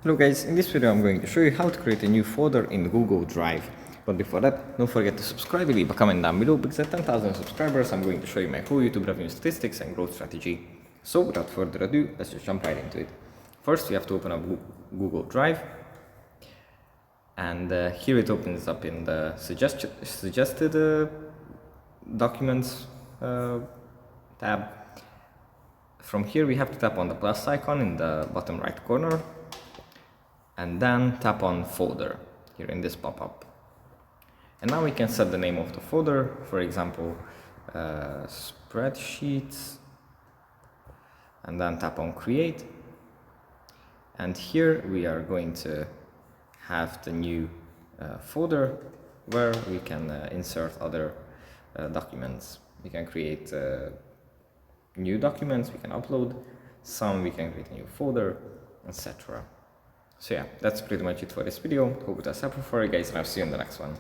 Hello guys, in this video I'm going to show you how to create a new folder in Google Drive. But before that, don't forget to subscribe and leave a comment down below, because at 10,000 subscribers I'm going to show you my whole YouTube revenue statistics and growth strategy. So without further ado, let's just jump right into it. First we have to open up Google Drive, and here it opens up in the suggested documents tab. From here we have to tap on the plus icon in the bottom right corner, and then tap on folder here in this pop-up. And now we can set the name of the folder, for example, spreadsheets, and then tap on create. And here we are going to have the new folder where we can insert other documents. We can create new documents, we can upload some, we can create a new folder, etc. So yeah, that's pretty much it for this video. Hope it was helpful for you guys, and I'll see you in the next one.